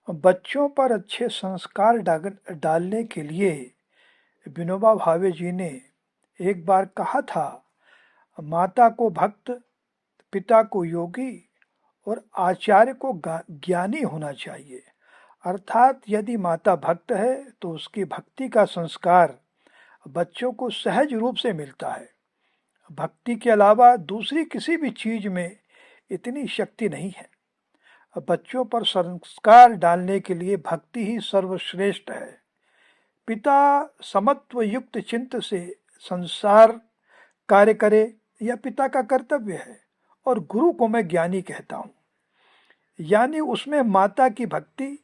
बच्चों पर अच्छे संस्कार डालने के लिए विनोबा भावे जी ने एक बार कहा था, माता को भक्त, पिता को योगी और आचार्य को ज्ञानी होना चाहिए। अर्थात यदि माता भक्त है तो उसकी भक्ति का संस्कार बच्चों को सहज रूप से मिलता है। भक्ति के अलावा दूसरी किसी भी चीज में इतनी शक्ति नहीं है। बच्चों पर संस्कार डालने के लिए भक्ति ही सर्वश्रेष्ठ है। पिता समत्व युक्त चित्त से संसार कार्य करे, यह पिता का कर्तव्य है। और गुरु को मैं ज्ञानी कहता हूँ, यानी उसमें माता की भक्ति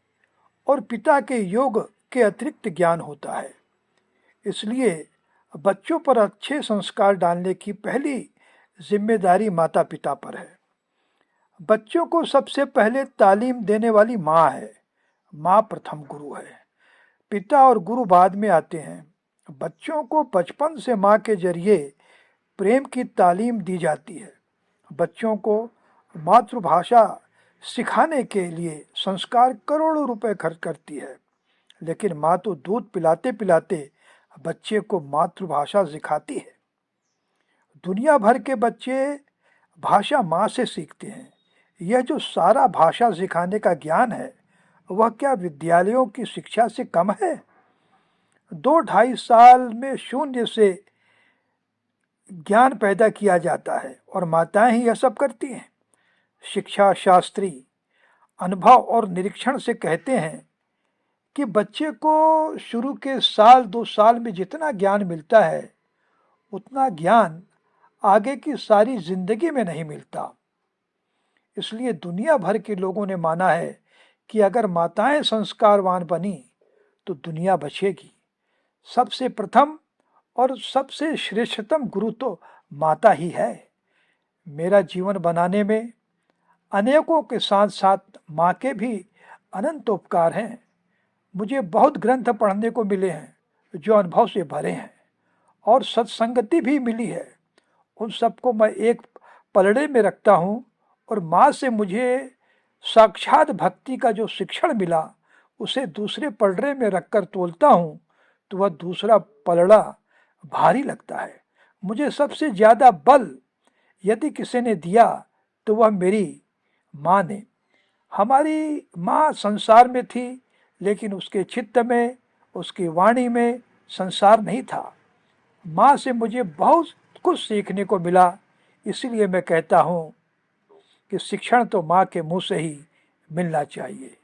और पिता के योग के अतिरिक्त ज्ञान होता है। इसलिए बच्चों पर अच्छे संस्कार डालने की पहली जिम्मेदारी माता पिता पर है। बच्चों को सबसे पहले तालीम देने वाली माँ है। माँ प्रथम गुरु है, पिता और गुरु बाद में आते हैं। बच्चों को बचपन से माँ के जरिए प्रेम की तालीम दी जाती है। बच्चों को मातृभाषा सिखाने के लिए संस्कार करोड़ों रुपए खर्च करती है, लेकिन माँ तो दूध पिलाते पिलाते बच्चे को मातृभाषा सिखाती है। दुनिया भर के बच्चे भाषा माँ से सीखते हैं। यह जो सारा भाषा सिखाने का ज्ञान है, वह क्या विद्यालयों की शिक्षा से कम है? 2-2.5 साल में शून्य से ज्ञान पैदा किया जाता है और माताएं ही यह सब करती हैं। शिक्षा शास्त्री अनुभव और निरीक्षण से कहते हैं कि बच्चे को शुरू के 1-2 साल में जितना ज्ञान मिलता है, उतना ज्ञान आगे की सारी जिंदगी में नहीं मिलता। इसलिए दुनिया भर के लोगों ने माना है कि अगर माताएं संस्कारवान बनी तो दुनिया बचेगी। सबसे प्रथम और सबसे श्रेष्ठतम गुरु तो माता ही है। मेरा जीवन बनाने में अनेकों के साथ साथ माँ के भी अनंत उपकार हैं। मुझे बहुत ग्रंथ पढ़ने को मिले हैं जो अनुभव से भरे हैं, और सत्संगति भी मिली है। उन सबको मैं एक पलड़े में रखता हूँ, और माँ से मुझे साक्षात भक्ति का जो शिक्षण मिला उसे दूसरे पलड़े में रखकर तोलता हूँ तो वह दूसरा पलड़ा भारी लगता है। मुझे सबसे ज़्यादा बल यदि किसी ने दिया तो वह मेरी माँ ने। हमारी माँ संसार में थी, लेकिन उसके चित्त में, उसकी वाणी में संसार नहीं था। माँ से मुझे बहुत कुछ सीखने को मिला। इसलिए मैं कहता हूँ कि शिक्षण तो माँ के मुँह से ही मिलना चाहिए।